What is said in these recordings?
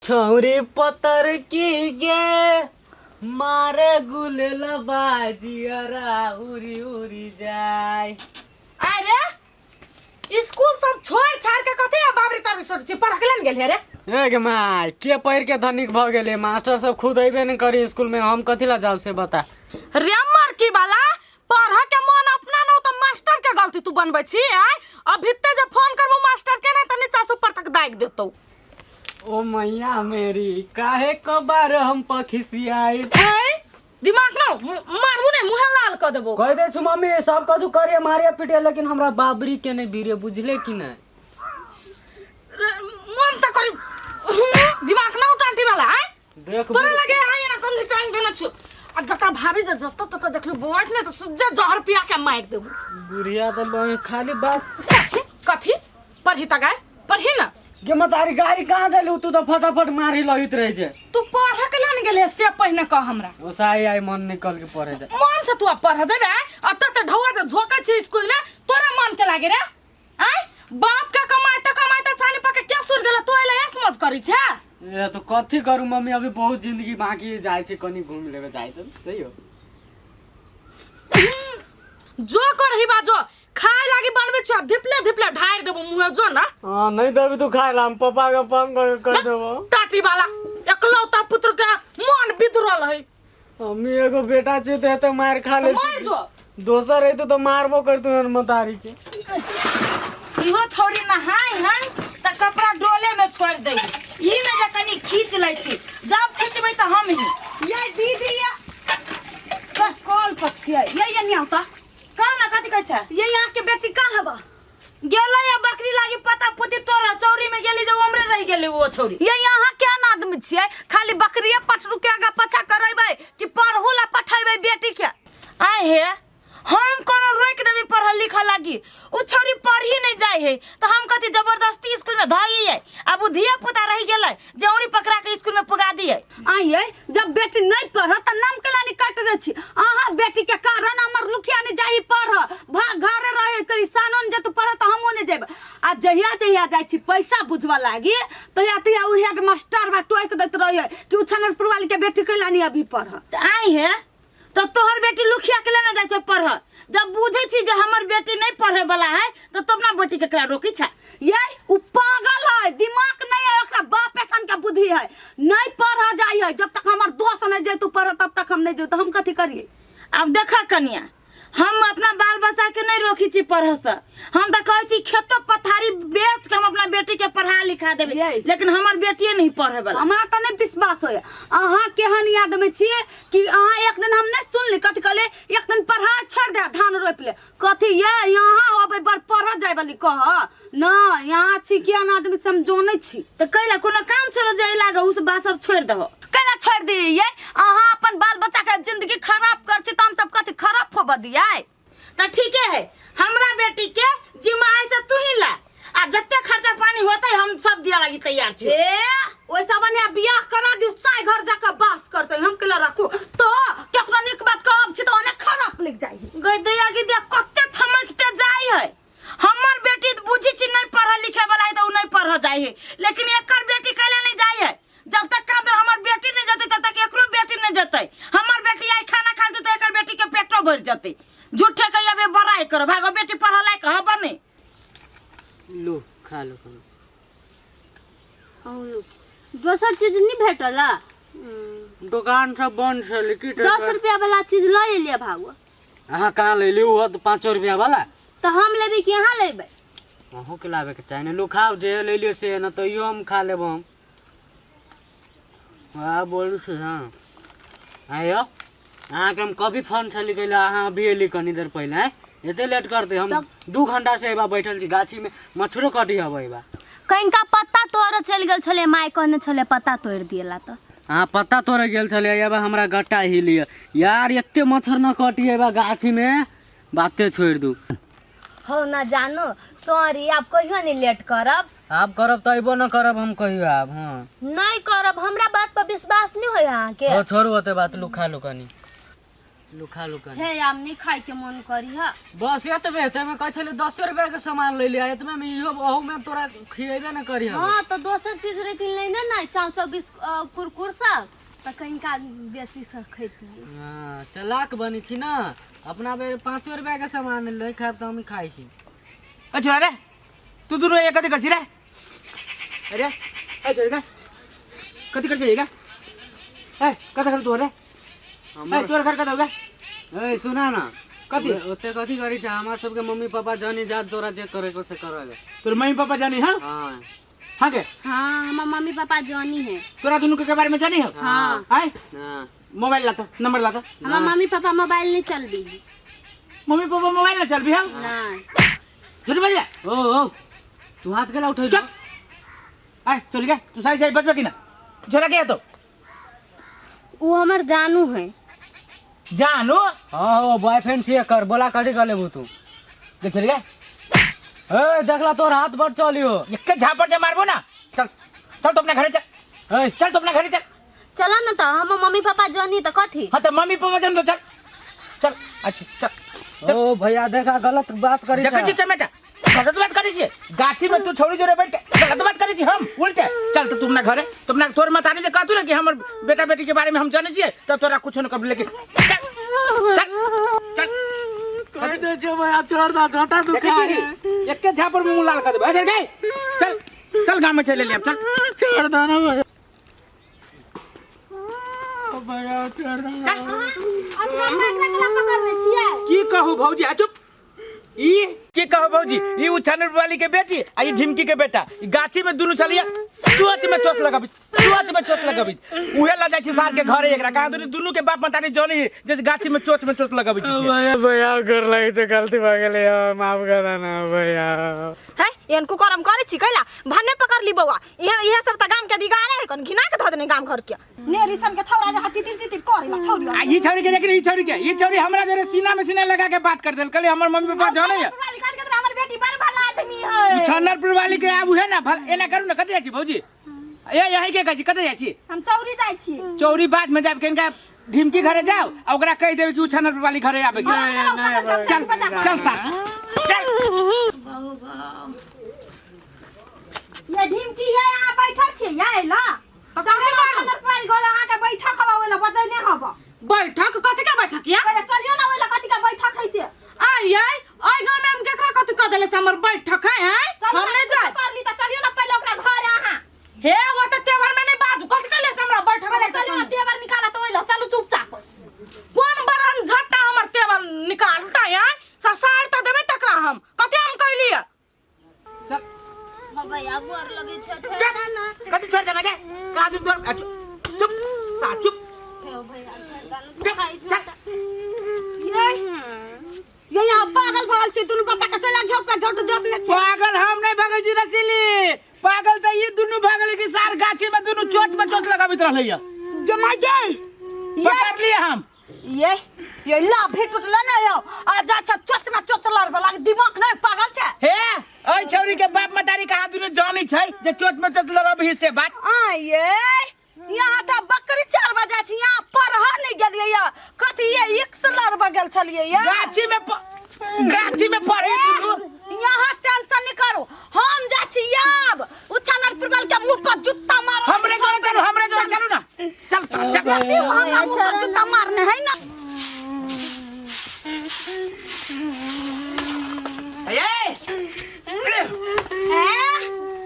छौरी पतर की गे मारे गुलेल बाजियरा उरी उरी जाय। अरे स्कूल सब छोड़ छाड़ के कथे बाबरी ताबरी सोच छी पढ़ के लेन गेल रे। ए गे माय के पढ़ के धनिक भ गेले, मास्टर सब खुद अइबे न करी स्कूल में, हम कथि ला जाऊ से बता। रे मर की बाला पढ़ के मन अपना न तो मास्टर के गलती तू बनबै छी। अभी ते जे फोन करबो मास्टर के न त नीचा से ऊपर तक दाग देतौ। ओ मैया मेरी काहे कबार हम पखिसियाई। दिमाग न मारबू ने मुंह लाल क देबो। कह दे छु मम्मी सब कथु करिए मारिए पीटे, लेकिन हमरा बाबरी के नहीं बीरे, बुझले कि नहीं। मन त करी दिमाग न उठांती वाला है देख तोरा लगे आय ना कोन टाइम देना छु। आ जता भाभी जे जता तता देखलु बोट ने तो सुज्जा जहर पिया के मार देबो। बुढ़िया तो खाली बात कथी पढ़ी त गाय पढ़ी ना गे मतारी गाड़ी कहाँ देलू, तू तो फटाफट मारी लहित रहे छे। तू पढ़े के लान गेले से पहिने कह हमरा ओसाई आई मन निकल के पढ़े जा। मन से तू पढ़ जेबे अत त ढौआ जे झोका छी स्कूल में तोरा मन के लागे रे। आय बाप के कमाइता छानी पके क्या सुर गेला तू एला समझ करी छे। ए तो कथी करू मम्मी, अभी बहुत जिंदगी बाकी जाय छे, कनी घूम लेबे जाय त सही हो। जो करही बाजो खाए लागी बनबे छ धिपले ढार देबो मुंह जो ना। हां नहीं देबी तू खाए ला, हम पापा के फोन कर देबो। टाटी वाला एकलौता पुत्र के मन बिदरल है। मम्मी एगो बेटा छे ते मार खा ले, मार जो दोसर है तो मारबो कर तू मतारी के। इहो छोड़ी नहाई हन त कपड़ा डोले में छोड़ दई, ई में जे कनी खींच लै छी, जब खींचबै त हम ही ये दीदी या कॉल पछिया ये नहीं आता कहां ना कथि कहै छ। ये यहाँ के बेटी कहां हबा गेलै या बकरी लागी पता पुती तोरा चौरी में गेली जे हमरे रह गेलै वो छोरी। ये यहाँ क्या आदमी छियै, खाली बकरिया पटरू के आगा पछा करैबै कि पढ़ू ला पठैबै बेटी के। आए हे हम कोनो रोक देबे पढ़ल लिखल लागी, उ छोरी पढ़ी नहीं जाय है त हम कथि जबरदस्ती स्कूल में धई है। अब धिया पुता रह गेलै जौरी पकड़ा के स्कूल में पुगा दिए। आइए जब बेटी नहीं पढ़ त नाम के लानी काट दे छी। आहा बेटी के कारण हमर लुखिया ने जाई पढ़ भाग घरे रहे कई सानन जे तू पढ़ त हमो ने जेब। आ जहिया जाय छी पैसा बुझवा लागी तहिया उ हेड मास्टर बा टोक देत रहे कि उ छनरपुर वाली के बेटी के लानी अभी पढ़। आई है तो तोहर बेटी लुखिया के लेने जाय छ पढ़, जब बुझे छी जे हमर बेटी नहीं पढ़े वाला है तो तब ना बेटी के करा रोकी छ। ये उ पागल है, दिमाग नहीं है, ओकरा बाप ऐसन के बुद्धि है, नहीं पढ़ जाई है। जब तक हमर दोस्त नहीं जे तू पढ़ तब तक हम नहीं जो, तो हम कथी करिए। अब देखा कनिया हम अपना बाल बच्चा के नहीं रोकी छी पढ़े से, हम तो कहै छी खेतो पथारी बेच के हम अपना बेटी के पढ़ा लिखा देबे, लेकिन हमर बेटी नहीं पढ़े वाला। हमरा त नहीं विश्वास होय। अहाँ केहन याद में छिए कि अहाँ एक दिन हम नहीं सुनली कथी कहले एक दिन पढ़ा छोड़ दे धान रोप ले, कथी ये यहाँ होबे बर पढ़ जाय वाली कह न। यहाँ छी केहन आदमी समझोने छी तो कैला कोनो काम छोड़ जाय लागे उस बात सब छोड़ दहो। कैला छोड़ दिए। अहाँ अपन बाल बच्चा के जिंदगी खराब कर छी त हम सब कथी खराब होब दिए। तो ठीक है हमरा बेटी के जिम्मेदारी से तू ही ला, आ जत्ते खर्चा पानी होतै हम सब दिया लगी तैयार छी। ए ओइ सब ने बियाह करा दियो, साई घर जाके बास करते हम केला रखू तो केकरा निक बात कहब छी तो ओने खराब लग जाई। गई दया के दिया कत्ते थमकते जाई है। हमर बेटी बुझी छी नहीं पढ़ा लिखे वाला है तो उ नहीं पढ़ जाई है, लेकिन एकर बेटी कैला नहीं जाई है। जब तक का तो हमर बेटी नहीं जते तब तक एकरो बेटी नहीं जते। हमर बेटी आई खाना खा देते एकर बेटी के पेटो भर जते। झूठे कहिया बे बड़ाई करो भागो बेटी पढ़ा लायक ह बने। लो खा लो खाना। और दोसर चीज नहीं भेटला। दुकान सब बंद छे, लेकिन 10 रुपया वाला चीज ले एलिए भागो। अहाँ कहाँ ले लियो हो तो 5 रुपया वाला तो हम लेबे कि यहाँ लेबे। अहू के लावे के चाहिए, लो खाओ जे ले लियो से, न तो यो हम खा लेब हम। हां बोलू से हां आयो अहाँ के हम कभी फोन छली कैला, अहाँ अभी एली कनी देर पहले है एते लेट करते हम 2 घंटा से एबा बैठल छी गाछी में, मछरो कटी हबे एबा। कहीं पत्ता तोड़ चल गेल छले, माय कहने छले पत्ता तोड़ दिएला तो हाँ पत्ता तोड़ गेल छले एबा हमरा गट्टा हिलिए यार, एते मच्छर न कटी एबा गाछी में, बाते छोड़ दू। हो ना जानो सॉरी, आप कहियो नहीं लेट करब। आप करब त अइबो न करब हम कहियो आब। हां नहीं करब, हमरा बात पर विश्वास नहीं होय अहाँ के। हो छोड़ू ओते बात, लो खा लो कनी। लुखा लुखा हे आम नहीं खाए के मन करी है। बस ये तो बेहतर मैं कहे छले 10 रुपया के सामान ले लिया इतना में इहो अहू में तोरा खिएबे न करी हम। हाँ तो दोसर चीज रहती नहीं ना चाउ कुरकुर सब तो कहीं का बेसी खैती। हां चलाक बनी छी ना अपना बे 5 रुपया के सामान ले खाब त हम खाई छी। अच्छा रे तू दूर ये कथि करछि रे अरे ए छोरी का कथि करछि का ए कथि कर तू रे ए तोर घर कथि होगा ए सुना ना कथि ओते कथि करी छ हमरा सब के मम्मी पापा जानी जात तोरा जे करे को से करले। तोर मम्मी पापा जानी हां हां हां के हाँ हमार मम्मी पापा जानी है। तोरा दोनों के बारे में जानी हो हाँ हां हां मोबाइल लाता नंबर लाता हमार मम्मी पापा मोबाइल नहीं चल दी। मम्मी पापा मोबाइल ना चल भी हम नहीं झूठ बोल जा ओ तू हाथ केला उठै चुप ए छोरी का तू सही सही बचबे कि ना छोरा के तो वो हमार जानू है। जानो हां ओ बॉयफ्रेंड छी कर बोला कथि कर लेबू तू देख छोरी का ए देखला तोर हाथ बढ़ चलियो एक के झापड़ दे मारबो ना चल चल तो अपने घरे चल ए चल तो अपने घरे चल चला ना तो हम मम्मी पापा जानी तो कथी। हाँ तो मम्मी पापा जान तो चल चल अच्छा चल ओ भैया देखा गलत बात करी देखै छी चमेटा गलत बात करै छी गाछी में तू छोड़ी जोरे बैठ के गलत बात करै छी हम उल्टे चल तो तुमना घरे तुमना तोर मतारी जे कहतू ना कि हमर बेटा बेटी के बारे में हम जानै छी तब तोरा कुछ न कर लेकिन चल चल चल कह दे छे भैया छोड़ दा छोटा तू देखै छी एक के झापड़ में मुंह लाल कर दे चल गई चल चल गांव में चले ले अब चल छोड़ दो ना भैया ओ भैया छोड़ दो की कहू भौजी आ चुप ई की कहू भौजी ई उछानर वाली के बेटी आ ई ढिमकी के बेटा ई गाछी में दुनु चलिया चोच में चोट लगाबी उहे ल जाय छी सार के घरे एकरा कहा दुनु के बाप मतारी जोनी जैसे गाछी में चोट लगाबी छी भैया भैया कर लागे छे गलती भ गेले माफ करा ना भैया है एनको करम करे छी कैला भन्ने पकड़ ली बौआ इहे सब त गाम के बिगाड़े है कन घिना के ध देने गाम घर के ने रिसन के छौरा जे हत्ती तिर करेला छौरी आ ई छौरी के देखी ई छौरी हमरा जरे सीना में सीना लगा के बात कर देल कहले हमर मम्मी पापा जाने है हमर बेटी बड़ भला आदमी है छनरपुर वाली के आबू है ना एना करू ना कते जाय छी भौजी ए यही के कहै छी कते जाय छी हम चौरी जाय छी चौरी बात में जाब केनका ढिमकी घरे जाओ आ ओकरा कह देबे कि छनरपुर वाली घरे आबे चल चल साथ चल ये ढिमकी ये यहाँ बैठल छी ये ला तो चल छनरपुर वाली घर आहाँ के बैठक हवा वाला बजैने हवा बैठक कथी का बैठक या पहले चलियो ना वाला कथी का बैठक है से आई गांव में हम केकरा कथी क देले से हमर बैठक है हम नहीं जाय कर ली त चलियो ना पहले ओकरा घर आहाँ हे वो त तेवर में नहीं बाजू कथी कहले से हमरा बैठक पहले चलियो ना तेवर निकाला तो ओइला चलू चुपचाप कौन बरन झट्टा हमर तेवर निकालता है ससार त देबे तकरा हम कथी हम कहलिए भैया गोर लगे छे ना कथि छोड़ देना के का दिन तोर चुप सा चुप हे भैया खाई छोटा ये यहाँ पागल भागल छे दुनु पता का केला घेप का जोट जोट ले छे पागल हम नहीं भागल जी रसीली पागल त ये दुनु भागल की सार गाछी में दुनु चोट में चोट लगाबित रहले या ये माय दे पकड़ लिए हम ये ला भेट उठला ना यो आ जा चोट में चोट लड़ वाला दिमाग नहीं पागल छे हे ओइ छौरी के बाप मतारी कहा दुनु जानी छै जे चोट में चोट लड़ब से बात आये यहाँ तो बकरी 4 बजे छी यहाँ परहा नहीं गेलिए या कथी ये 1 लड़ गेल छलिए या गाछी में पढ़े दुनु यहाँ टेंशन नहीं करो हम जा छी अब उछानर पुरवाल के मुंह पर जूता मारो हमरे जो चलू ना चल चल हम मुंह पर जूता मारने है ना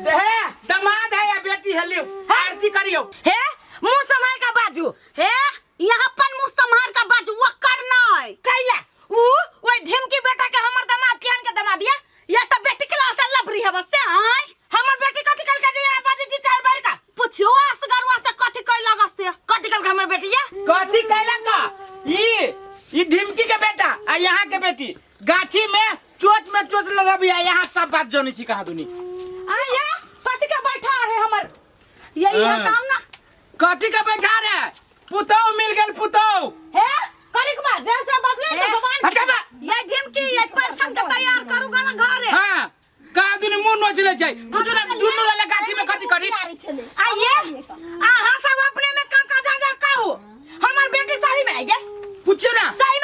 देहे दामाद है या बेटी है लियो आरती करियो हे मुंह संभाल का बाजू हे यहाँ पर मुंह संभाल का बाजू वो करना है कैला ओए ढिमकी बेटा के हमर दामाद केहन के दामाद या ये तो बेटी के लाते लबरी है बस आय हमर बेटी कथी कल के जे बाजी जी 4 बार का पूछो असगरवा से कथी कह लगा से कथी कल के हमर बेटी या कथी कैला का ई ढिमकी के बेटा आ यहाँ के बेटी गाछी में चोट लगाबी आ यहाँ सब बात जानी छी कहा दुनी आया कथी का बैठा रे हमर यही बताओ ना कथी का बैठा रे पुतौ मिल गेल पुतौ हे कनिक बा जैसे बजले तो जवान अच्छा बा ये ढिमकी ये परछन के तैयार करूगा ना घरे हां का दुनी मुंह नोच ले जाय बुझु ना दुनु वाला गाछी में कथी करी आइए आहा सब अपने में का झंझट का हो हमर बेटी सही में आई गे पूछो ना सही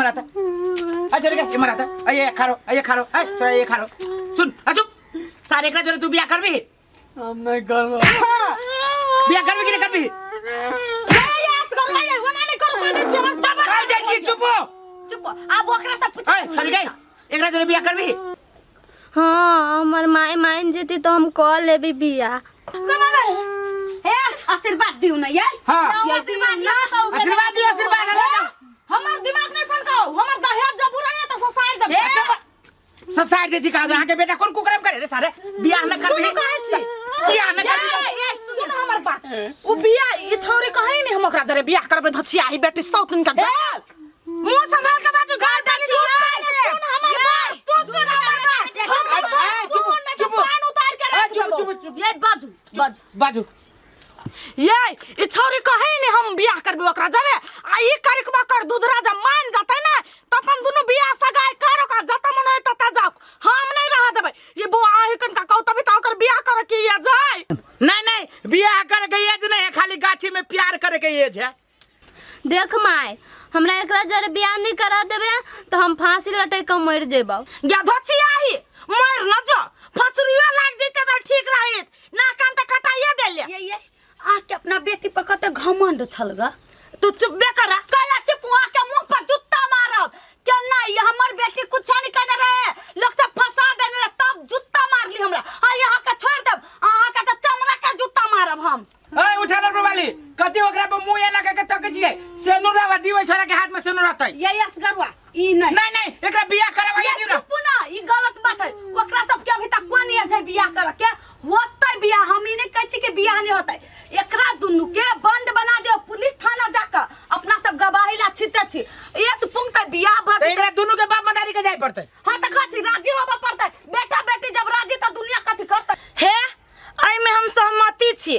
मराता अच्छा रे ये मराता ये खारो ए छोरा ये खारो सुन चुप सारे एकरा जोरे तू बियाह करबी हम नहीं करबो बियाह करबी कि नहीं करबी यस कर ले वो नहीं कर दे जब काय जाय छी चुप चुप अब ओकरा से पूछ ए छोरी गई एकरा जोरे बियाह करबी हाँ हमर माई मान जेती तो हम कह लेबी बिया ए आशीर्वाद दिउ न यार हां ये दिमाग ना आशीर्वाद दियो आशीर्वाद हमर दिमाग नहीं सनकाओ हमर दहेज जब बुराया तो सोसाइड दे ससाइड दे छी का यहाँ के बेटा कौन कुकरम करे रे सारे बियाह न करबी सुन कहै छी बियाह न करबी सुन हमर बात उ बिया ई छोरी कहै नहीं हम ओकरा जरे बियाह करबे धछिया ही बेटी सौतन का जाल मुंह संभाल के बाजू गाय दछी सुन हमर बात तू सुन हमर बात चुप पान उतार के रख ये बाजू ये ई छोरी कहै नहीं हम बियाह करबे ओकरा जरे आ ई करकबा कर दूधरा जब मान जातै ना त अपन दुनु बियाह सगाई करो का जता मन है तता जाओ हम नहीं रह देबै ये बुआ आही कन का कहू तभी त ओकर बियाह करे के ये जाय नहीं बियाह करे के एज नहीं है खाली गाछी में प्यार करे के एज है देख माई हमरा एकरा जरे बियाह नहीं करा देबे तो हम फांसी लटक के मर जेबौ या धछिया ही मर न जो फसुरिया लाग जइते त ठीक रहित ना कान त कटाइए देले ये आके अपना बेटी पर कते घमंड छलगा तू चुपबे करा काला चिपुआ के मुंह पर जूता मारब केना ये हमर बेटी कुछ नहीं कर रहे लोग सब फंसा देने रहे तब जूता मार ली हमरा आ यहां के छोड़ देब अहां के त चमड़ा के जूता मारब हम ए उठानर प्रवाली कति ओकरा पर मुंह एना के तक छिए सेनुरवा दिबै छोरा के हाथ में सेनुर रहतै ये असगरवा ई नहीं एकरा बियाह करवाइए दिउ ना चुप ना ई गलत बात है ओकरा सब के अभी तक कोन है बियाह कर के होतै बियाह हम ई नहीं कहै छी कि बियाह नहीं होतै एकरा दुनु के बंद बना दियो पुलिस थाना जाकर अपना सब गवाही ला छिते छी एक पुंगता बियाह भ तो एकरा दोनों के बाप मदारी के जाय पड़तै हां त कथि राजी होबा पड़तै बेटा बेटी जब राजी त दुनिया कथि करतै हे आई में हम सहमति छी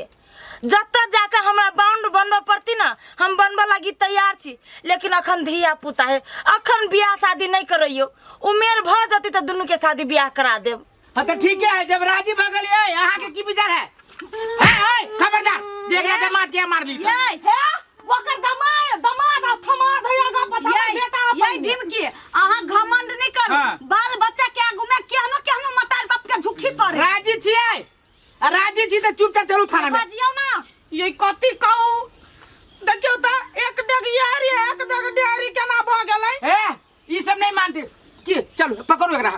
जत्ता जाकर हमरा बाउंड बनबा पड़ती ना हम बनबा लगी तैयार छी लेकिन अखन धिया पुता है अखन बियाह शादी नहीं करइयो उमेर भ जती त दुनु के शादी बियाह करा देब हां त ठीक है जब राजी भ गेलिए यहां के की विचार है खबरदार देख रहा था मार मार ली ये हे ओकर दमाद थमाद होगा पता बेटा ये ढिमकी अहां घमंड नहीं करू हाँ। बाल बच्चा के आगू में केहनो मतार बाप के झुकी पड़े राजी छिए राजी छी त चुपचाप चलू थाना में बाजियो ना ये कथि कहू देखियो त एक डेग यारी एक डेग डेरी केना भ गेलै ए ई सब नहीं मानते की चलो पकड़ो एकरा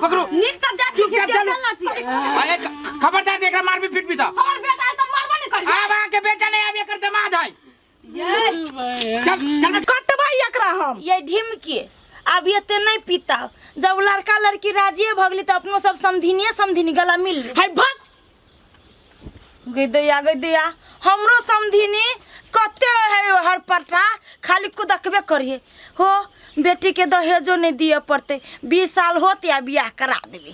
पकड़ो नीक से जा चुपचाप चलो चलना चाहिए अरे खबरदार देख रहा मार भी पीट भी था और बेटा है तो मारबा नहीं करिए अब आके बेटा नहीं अब एकर दामाद है चल कटबाई एकरा हम ये ढिमकी अब ये ते नहीं पीता जब लड़का लड़की राजी भ गेली त अपनो सब समधिनी गला मिल है भग गई हमरो समधिनी कते है हर पटा खाली कुदकबे करिए हो बेटी के दहेजो नहीं दिए पड़ते 20 साल होत या बियाह करा देबे